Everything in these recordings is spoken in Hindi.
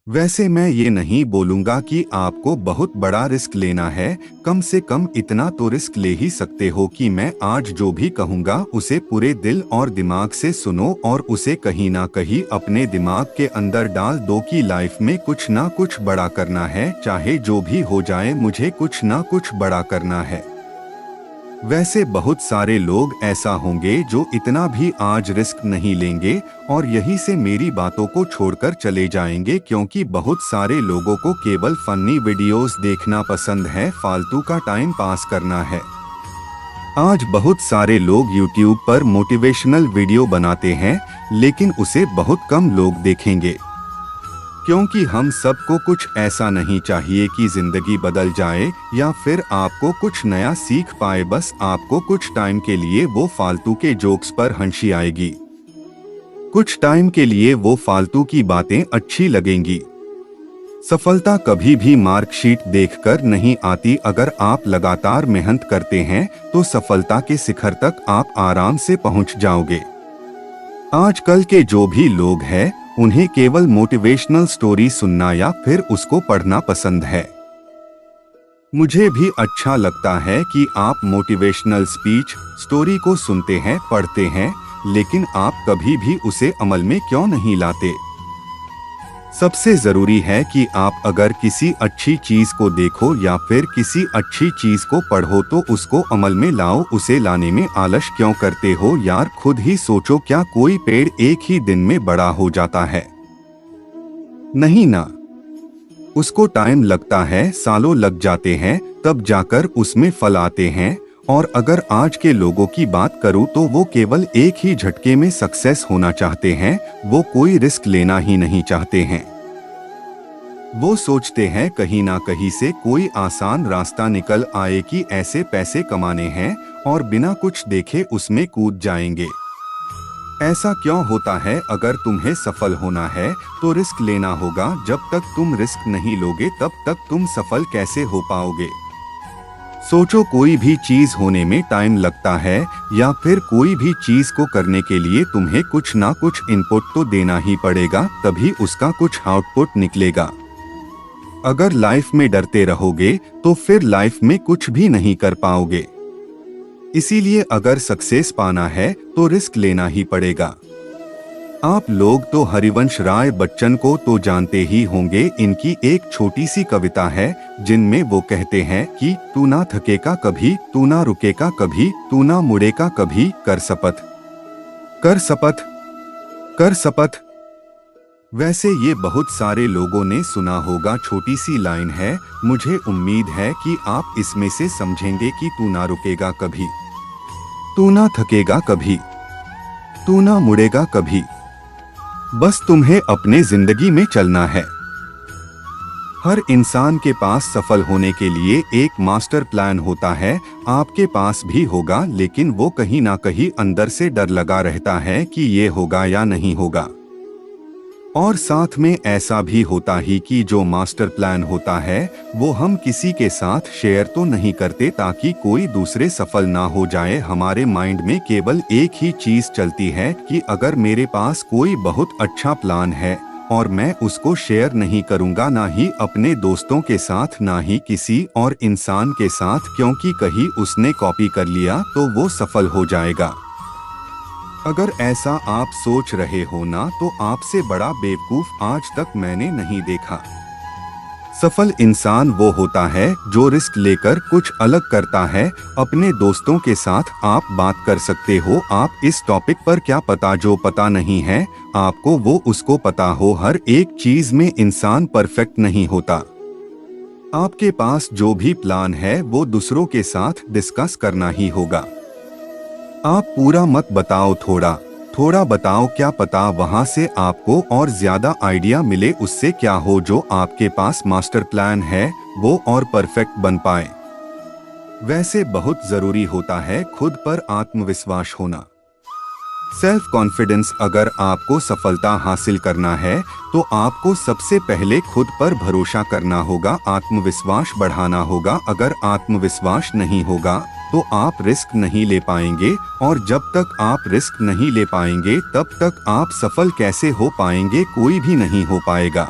वैसे मैं ये नहीं बोलूंगा कि आपको बहुत बड़ा रिस्क लेना है, कम से कम इतना तो रिस्क ले ही सकते हो कि मैं आज जो भी कहूँगा उसे पूरे दिल और दिमाग से सुनो और उसे कहीं ना कहीं अपने दिमाग के अंदर डाल दो कि लाइफ में कुछ ना कुछ बड़ा करना है, चाहे जो भी हो जाए मुझे कुछ ना कुछ बड़ा करना है। वैसे बहुत सारे लोग ऐसा होंगे जो इतना भी आज रिस्क नहीं लेंगे और यहीं से मेरी बातों को छोड़कर चले जाएंगे, क्योंकि बहुत सारे लोगों को केवल फनी वीडियोस देखना पसंद है, फालतू का टाइम पास करना है। आज बहुत सारे लोग YouTube पर मोटिवेशनल वीडियो बनाते हैं, लेकिन उसे बहुत कम लोग देखेंगे, क्योंकि हम सबको कुछ ऐसा नहीं चाहिए कि जिंदगी बदल जाए या फिर आपको कुछ नया सीख पाए। बस आपको कुछ टाइम के लिए वो फालतू के जोक्स पर हंसी आएगी, कुछ टाइम के लिए वो फालतू की बातें अच्छी लगेंगी। सफलता कभी भी मार्कशीट देखकर नहीं आती। अगर आप लगातार मेहनत करते हैं तो सफलता के शिखर तक आप आराम से पहुंच जाओगे। आजकल के जो भी लोग हैं उन्हें केवल मोटिवेशनल स्टोरी सुनना या फिर उसको पढ़ना पसंद है। मुझे भी अच्छा लगता है कि आप मोटिवेशनल स्पीच स्टोरी को सुनते हैं, पढ़ते हैं, लेकिन आप कभी भी उसे अमल में क्यों नहीं लाते? सबसे जरूरी है कि आप अगर किसी अच्छी चीज को देखो या फिर किसी अच्छी चीज को पढ़ो तो उसको अमल में लाओ। उसे लाने में आलस क्यों करते हो यार? खुद ही सोचो, क्या कोई पेड़ एक ही दिन में बड़ा हो जाता है? नहीं ना, उसको टाइम लगता है, सालों लग जाते हैं, तब जाकर उसमें फल आते हैं। और अगर आज के लोगों की बात करूं तो वो केवल एक ही झटके में सक्सेस होना चाहते हैं, वो कोई रिस्क लेना ही नहीं चाहते हैं। वो सोचते हैं कहीं ना कहीं से कोई आसान रास्ता निकल आए कि ऐसे पैसे कमाने हैं, और बिना कुछ देखे उसमें कूद जाएंगे। ऐसा क्यों होता है? अगर तुम्हें सफल होना है तो रिस्क लेना होगा। जब तक तुम रिस्क नहीं लोगे तब तक तुम सफल कैसे हो पाओगे? सोचो, कोई भी चीज होने में टाइम लगता है, या फिर कोई भी चीज को करने के लिए तुम्हें कुछ ना कुछ इनपुट तो देना ही पड़ेगा, तभी उसका कुछ आउटपुट निकलेगा। अगर लाइफ में डरते रहोगे तो फिर लाइफ में कुछ भी नहीं कर पाओगे। इसीलिए अगर सक्सेस पाना है तो रिस्क लेना ही पड़ेगा। आप लोग तो हरिवंश राय बच्चन को तो जानते ही होंगे। इनकी एक छोटी सी कविता है जिनमें वो कहते हैं कि तू ना थकेगा कभी, तू ना रुकेगा कभी, तू ना मुड़ेगा कभी, कर शपथ, कर शपथ, कर शपथ। वैसे ये बहुत सारे लोगों ने सुना होगा, छोटी सी लाइन है, मुझे उम्मीद है कि आप इसमें से समझेंगे कि तू ना रुकेगा कभी, तू ना थकेगा कभी, तू ना मुड़ेगा कभी, बस तुम्हें अपने जिंदगी में चलना है। हर इंसान के पास सफल होने के लिए एक मास्टर प्लान होता है, आपके पास भी होगा, लेकिन वो कहीं ना कहीं अंदर से डर लगा रहता है कि ये होगा या नहीं होगा। और साथ में ऐसा भी होता ही कि जो मास्टर प्लान होता है वो हम किसी के साथ शेयर तो नहीं करते ताकि कोई दूसरे सफल ना हो जाए। हमारे माइंड में केवल एक ही चीज चलती है कि अगर मेरे पास कोई बहुत अच्छा प्लान है और मैं उसको शेयर नहीं करूंगा, ना ही अपने दोस्तों के साथ, ना ही किसी और इंसान के साथ, क्योंकि कहीं उसने कॉपी कर लिया तो वो सफल हो जाएगा। अगर ऐसा आप सोच रहे हो ना, तो आपसे बड़ा बेवकूफ आज तक मैंने नहीं देखा। सफल इंसान वो होता है जो रिस्क लेकर कुछ अलग करता है। अपने दोस्तों के साथ आप बात कर सकते हो आप इस टॉपिक पर, क्या पता जो पता नहीं है आपको वो उसको पता हो। हर एक चीज में इंसान परफेक्ट नहीं होता। आपके पास जो भी प्लान है वो दूसरों के साथ डिस्कस करना ही होगा। आप पूरा मत बताओ, थोड़ा थोड़ा बताओ, क्या पता वहां से आपको और ज्यादा आइडिया मिले। उससे क्या हो, जो आपके पास मास्टर प्लान है वो और परफेक्ट बन पाए। वैसे बहुत जरूरी होता है खुद पर आत्मविश्वास होना, सेल्फ कॉन्फिडेंस। अगर आपको सफलता हासिल करना है तो आपको सबसे पहले खुद पर भरोसा करना होगा, आत्मविश्वास बढ़ाना होगा। अगर आत्मविश्वास नहीं होगा तो आप रिस्क नहीं ले पाएंगे, और जब तक आप रिस्क नहीं ले पाएंगे तब तक आप सफल कैसे हो पाएंगे? कोई भी नहीं हो पाएगा।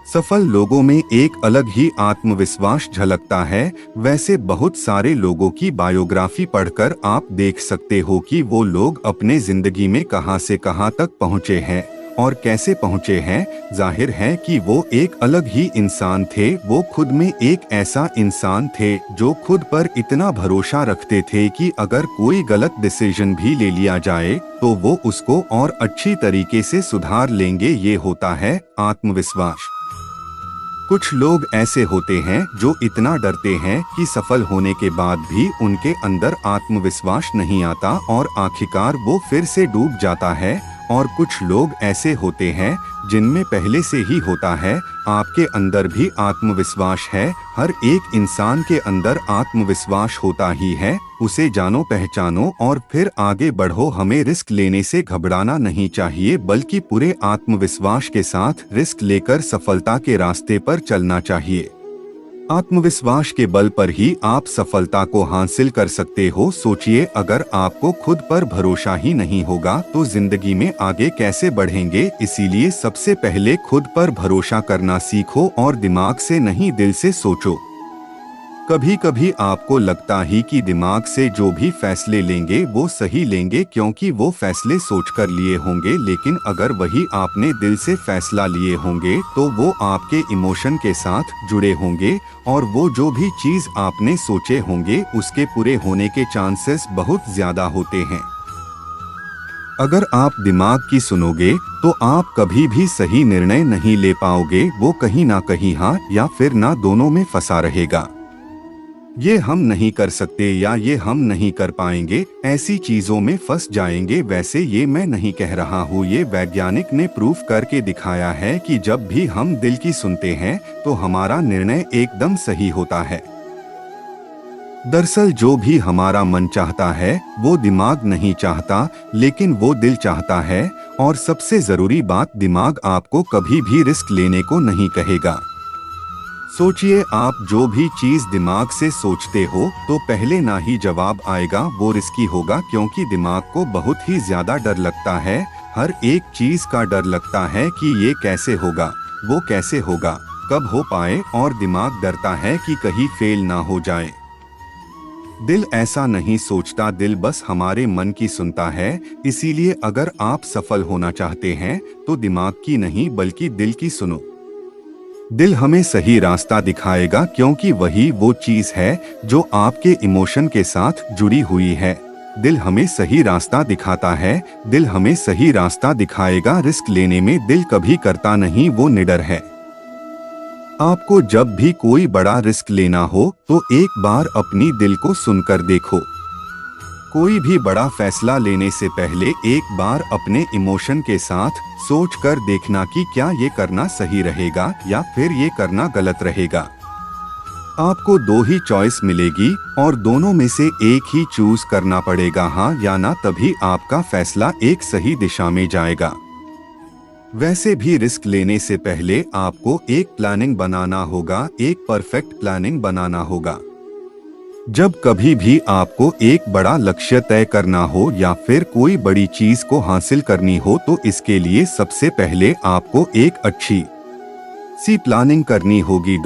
सफल लोगों में एक अलग ही आत्मविश्वास झलकता है। वैसे बहुत सारे लोगों की बायोग्राफी पढ़कर आप देख सकते हो कि वो लोग अपने जिंदगी में कहां से कहां तक पहुंचे हैं और कैसे पहुंचे हैं। जाहिर है कि वो एक अलग ही इंसान थे। वो खुद में एक ऐसा इंसान थे जो खुद पर इतना भरोसा रखते थे कि अगर कोई गलत डिसीजन भी ले लिया जाए तो वो उसको और अच्छी तरीके से सुधार लेंगे। ये होता है आत्मविश्वास। कुछ लोग ऐसे होते हैं जो इतना डरते हैं कि सफल होने के बाद भी उनके अंदर आत्मविश्वास नहीं आता और आखिरकार वो फिर से डूब जाता है। और कुछ लोग ऐसे होते हैं जिनमें पहले से ही होता है। आपके अंदर भी आत्मविश्वास है। हर एक इंसान के अंदर आत्मविश्वास होता ही है। उसे जानो पहचानो और फिर आगे बढ़ो। हमें रिस्क लेने से घबराना नहीं चाहिए, बल्कि पूरे आत्मविश्वास के साथ रिस्क लेकर सफलता के रास्ते पर चलना चाहिए। आत्मविश्वास के बल पर ही आप सफलता को हासिल कर सकते हो। सोचिए, अगर आपको खुद पर भरोसा ही नहीं होगा तो जिंदगी में आगे कैसे बढ़ेंगे। इसीलिए सबसे पहले खुद पर भरोसा करना सीखो और दिमाग से नहीं, दिल से सोचो। कभी कभी आपको लगता ही कि दिमाग से जो भी फैसले लेंगे वो सही लेंगे क्योंकि वो फैसले सोचकर लिए होंगे, लेकिन अगर वही आपने दिल से फैसला लिए होंगे तो वो आपके इमोशन के साथ जुड़े होंगे और वो जो भी चीज आपने सोचे होंगे उसके पूरे होने के चांसेस बहुत ज्यादा होते हैं। अगर आप दिमाग की सुनोगे तो आप कभी भी सही निर्णय नहीं ले पाओगे। वो कहीं ना कहीं हाँ या फिर ना दोनों में फंसा रहेगा। ये हम नहीं कर सकते या ये हम नहीं कर पाएंगे, ऐसी चीजों में फंस जाएंगे। वैसे ये मैं नहीं कह रहा हूँ, ये वैज्ञानिक ने प्रूफ करके दिखाया है कि जब भी हम दिल की सुनते हैं तो हमारा निर्णय एकदम सही होता है। दरअसल जो भी हमारा मन चाहता है वो दिमाग नहीं चाहता, लेकिन वो दिल चाहता है। और सबसे जरूरी बात, दिमाग आपको कभी भी रिस्क लेने को नहीं कहेगा। सोचिए, आप जो भी चीज दिमाग से सोचते हो तो पहले ना ही जवाब आएगा वो रिस्की होगा, क्योंकि दिमाग को बहुत ही ज्यादा डर लगता है। हर एक चीज का डर लगता है कि ये कैसे होगा, वो कैसे होगा, कब हो पाए, और दिमाग डरता है कि कहीं फेल ना हो जाए। दिल ऐसा नहीं सोचता, दिल बस हमारे मन की सुनता है। इसीलिए अगर आप सफल होना चाहते हैं तो दिमाग की नहीं बल्कि दिल की सुनो। दिल हमें सही रास्ता दिखाएगा, क्योंकि वही वो चीज है जो आपके इमोशन के साथ जुड़ी हुई है। दिल हमें सही रास्ता दिखाता है, दिल हमें सही रास्ता दिखाएगा। रिस्क लेने में दिल कभी करता नहीं, वो निडर है। आपको जब भी कोई बड़ा रिस्क लेना हो तो एक बार अपनी दिल को सुनकर देखो। कोई भी बड़ा फैसला लेने से पहले एक बार अपने इमोशन के साथ सोच कर देखना कि क्या ये करना सही रहेगा या फिर ये करना गलत रहेगा। आपको दो ही चॉइस मिलेगी और दोनों में से एक ही चूज करना पड़ेगा, हाँ या ना, तभी आपका फैसला एक सही दिशा में जाएगा। वैसे भी रिस्क लेने से पहले आपको एक प्लानिंग बनाना होगा, एक परफेक्ट प्लानिंग बनाना होगा। जब कभी भी आपको एक बड़ा लक्ष्य तय करना हो या फिर कोई बड़ी चीज को हासिल करनी हो तो इसके लिए सबसे पहले आपको एक अच्छी सी प्लानिंग करनी होगी।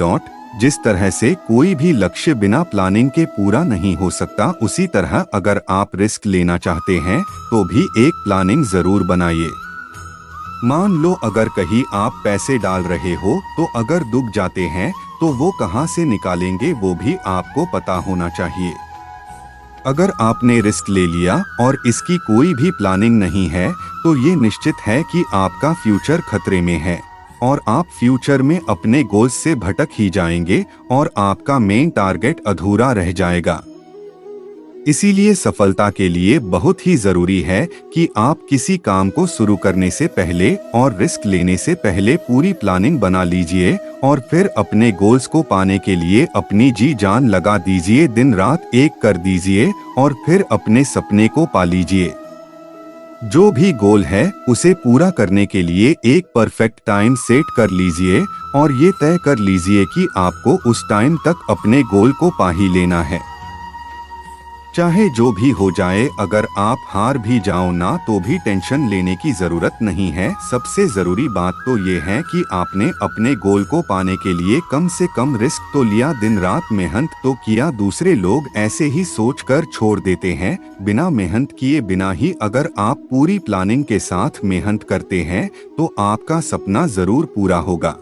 जिस तरह से कोई भी लक्ष्य बिना प्लानिंग के पूरा नहीं हो सकता, उसी तरह अगर आप रिस्क लेना चाहते हैं तो भी एक प्लानिंग जरूर बनाइए। मान लो अगर कहीं आप पैसे डाल रहे हो तो अगर डूब जाते हैं तो वो कहां से निकालेंगे वो भी आपको पता होना चाहिए। अगर आपने रिस्क ले लिया और इसकी कोई भी प्लानिंग नहीं है तो ये निश्चित है कि आपका फ्यूचर खतरे में है और आप फ्यूचर में अपने गोल्स से भटक ही जाएंगे और आपका मेन टारगेट अधूरा रह जाएगा। इसीलिए सफलता के लिए बहुत ही जरूरी है कि आप किसी काम को शुरू करने से पहले और रिस्क लेने से पहले पूरी प्लानिंग बना लीजिए और फिर अपने गोल्स को पाने के लिए अपनी जी जान लगा दीजिए, दिन रात एक कर दीजिए और फिर अपने सपने को पा लीजिए। जो भी गोल है उसे पूरा करने के लिए एक परफेक्ट टाइम सेट कर लीजिए और ये तय कर लीजिए कि आपको उस टाइम तक अपने गोल को पा ही लेना है। चाहे जो भी हो जाए, अगर आप हार भी जाओ ना तो भी टेंशन लेने की जरूरत नहीं है। सबसे जरूरी बात तो ये है कि आपने अपने गोल को पाने के लिए कम से कम रिस्क तो लिया, दिन रात मेहनत तो किया। दूसरे लोग ऐसे ही सोचकर छोड़ देते हैं, बिना मेहनत किए बिना ही। अगर आप पूरी प्लानिंग के साथ मेहनत करते हैं तो आपका सपना जरूर पूरा होगा।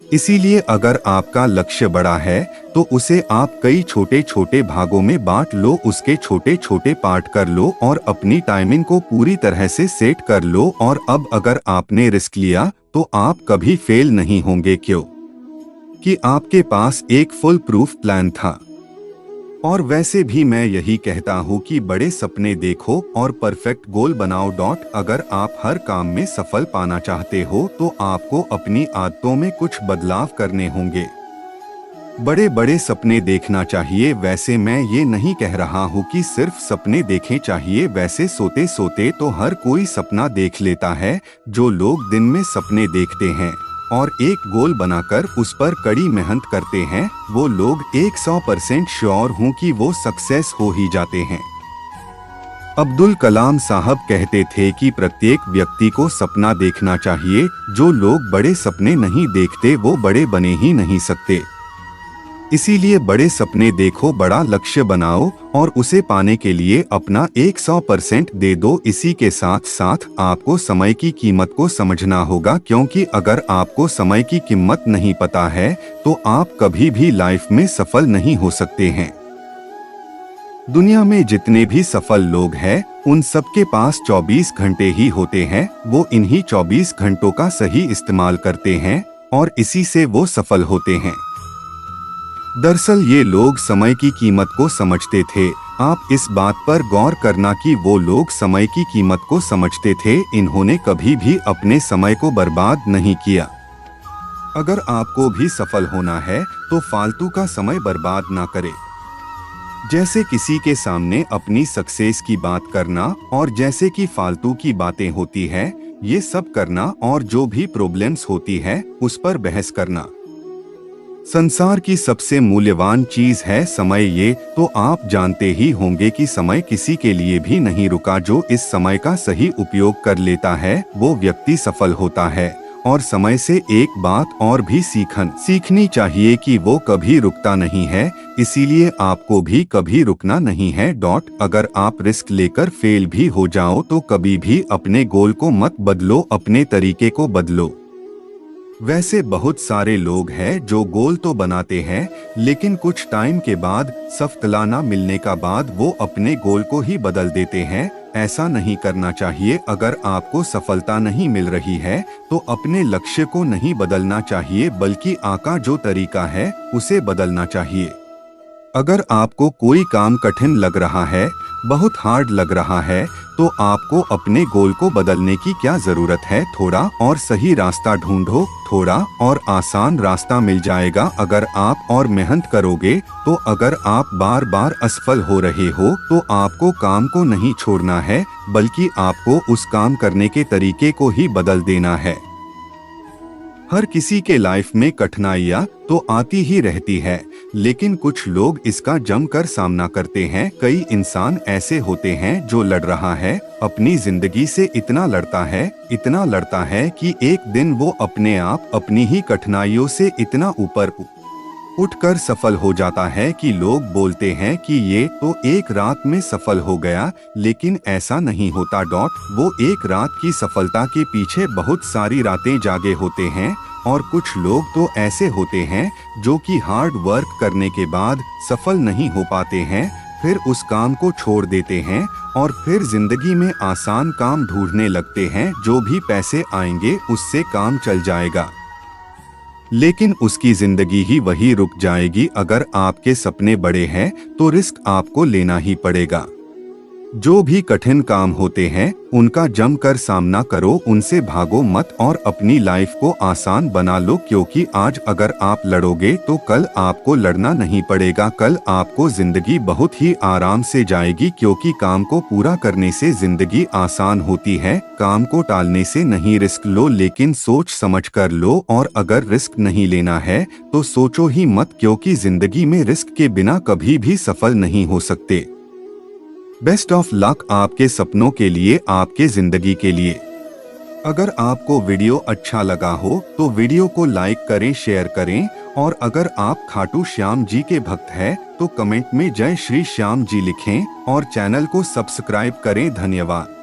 इसीलिए अगर आपका लक्ष्य बड़ा है तो उसे आप कई छोटे छोटे भागों में बांट लो, उसके छोटे छोटे पार्ट कर लो और अपनी टाइमिंग को पूरी तरह से सेट कर लो। और अब अगर आपने रिस्क लिया तो आप कभी फेल नहीं होंगे, क्यों कि आपके पास एक फुल प्रूफ प्लान था। और वैसे भी मैं यही कहता हूँ कि बड़े सपने देखो और परफेक्ट गोल बनाओ। अगर आप हर काम में सफल पाना चाहते हो तो आपको अपनी आदतों में कुछ बदलाव करने होंगे। बड़े बड़े सपने देखना चाहिए। वैसे मैं ये नहीं कह रहा हूँ कि सिर्फ सपने देखें चाहिए, वैसे सोते सोते तो हर कोई सपना देख लेता है। जो लोग दिन में सपने देखते हैं और एक गोल बनाकर उस पर कड़ी मेहनत करते हैं, वो लोग 100% श्योर हूँ कि वो सक्सेस हो ही जाते हैं। अब्दुल कलाम साहब कहते थे कि प्रत्येक व्यक्ति को सपना देखना चाहिए। जो लोग बड़े सपने नहीं देखते वो बड़े बने ही नहीं सकते। इसीलिए बड़े सपने देखो, बड़ा लक्ष्य बनाओ और उसे पाने के लिए अपना 100% दे दो। इसी के साथ साथ आपको समय की कीमत को समझना होगा, क्योंकि अगर आपको समय की कीमत नहीं पता है तो आप कभी भी लाइफ में सफल नहीं हो सकते हैं। दुनिया में जितने भी सफल लोग हैं उन सबके पास 24 घंटे ही होते हैं। वो इन्हीं 24 घंटों का सही इस्तेमाल करते हैं और इसी से वो सफल होते हैं। दरअसल ये लोग समय की कीमत को समझते थे। आप इस बात पर गौर करना कि वो लोग समय की कीमत को समझते थे। इन्होंने कभी भी अपने समय को बर्बाद नहीं किया। अगर आपको भी सफल होना है तो फालतू का समय बर्बाद ना करें। जैसे किसी के सामने अपनी सक्सेस की बात करना और जैसे कि फालतू की बातें होती है ये सब करना, और जो भी प्रॉब्लम्स होती है उस पर बहस करना। संसार की सबसे मूल्यवान चीज है समय। ये तो आप जानते ही होंगे कि समय किसी के लिए भी नहीं रुका। जो इस समय का सही उपयोग कर लेता है वो व्यक्ति सफल होता है। और समय से एक बात और भी सीखनी चाहिए कि वो कभी रुकता नहीं है। इसीलिए आपको भी कभी रुकना नहीं है। अगर आप रिस्क लेकर फेल भी हो जाओ तो कभी भी अपने गोल को मत बदलो, अपने तरीके को बदलो। वैसे बहुत सारे लोग हैं जो गोल तो बनाते हैं लेकिन कुछ टाइम के बाद सफलता मिलने का बाद वो अपने गोल को ही बदल देते हैं। ऐसा नहीं करना चाहिए। अगर आपको सफलता नहीं मिल रही है तो अपने लक्ष्य को नहीं बदलना चाहिए, बल्कि आका जो तरीका है उसे बदलना चाहिए। अगर आपको कोई काम कठिन लग रहा है, बहुत हार्ड लग रहा है, तो आपको अपने गोल को बदलने की क्या जरूरत है। थोड़ा और सही रास्ता ढूंढो, थोड़ा और आसान रास्ता मिल जाएगा अगर आप और मेहनत करोगे। तो अगर आप बार बार असफल हो रहे हो तो आपको काम को नहीं छोड़ना है, बल्कि आपको उस काम करने के तरीके को ही बदल देना है। हर किसी के लाइफ में कठिनाइयाँ तो आती ही रहती है, लेकिन कुछ लोग इसका जमकर सामना करते हैं। कई इंसान ऐसे होते हैं जो लड़ रहा है, अपनी जिंदगी से इतना लड़ता है कि एक दिन वो अपने आप अपनी ही कठिनाइयों से इतना ऊपर उठकर सफल हो जाता है कि लोग बोलते हैं कि ये तो एक रात में सफल हो गया, लेकिन ऐसा नहीं होता। वो एक रात की सफलता के पीछे बहुत सारी रातें जागे होते हैं। और कुछ लोग तो ऐसे होते हैं जो कि हार्ड वर्क करने के बाद सफल नहीं हो पाते हैं, फिर उस काम को छोड़ देते हैं और फिर जिंदगी में आसान काम ढूंढने लगते हैं। जो भी पैसे आएंगे उससे काम चल जाएगा, लेकिन उसकी जिंदगी ही वही रुक जाएगी। अगर आपके सपने बड़े हैं तो रिस्क आपको लेना ही पड़ेगा। जो भी कठिन काम होते हैं उनका जमकर सामना करो, उनसे भागो मत और अपनी लाइफ को आसान बना लो। क्योंकि आज अगर आप लड़ोगे तो कल आपको लड़ना नहीं पड़ेगा, कल आपको जिंदगी बहुत ही आराम से जाएगी। क्योंकि काम को पूरा करने से जिंदगी आसान होती है, काम को टालने से नहीं। रिस्क लो लेकिन सोच समझ कर लो, और अगर रिस्क नहीं लेना है तो सोचो ही मत, क्योंकि जिंदगी में रिस्क के बिना कभी भी सफल नहीं हो सकते। बेस्ट ऑफ लक आपके सपनों के लिए, आपके जिंदगी के लिए। अगर आपको वीडियो अच्छा लगा हो तो वीडियो को लाइक करें, शेयर करें, और अगर आप खाटू श्याम जी के भक्त हैं तो कमेंट में जय श्री श्याम जी लिखें और चैनल को सब्सक्राइब करें। धन्यवाद।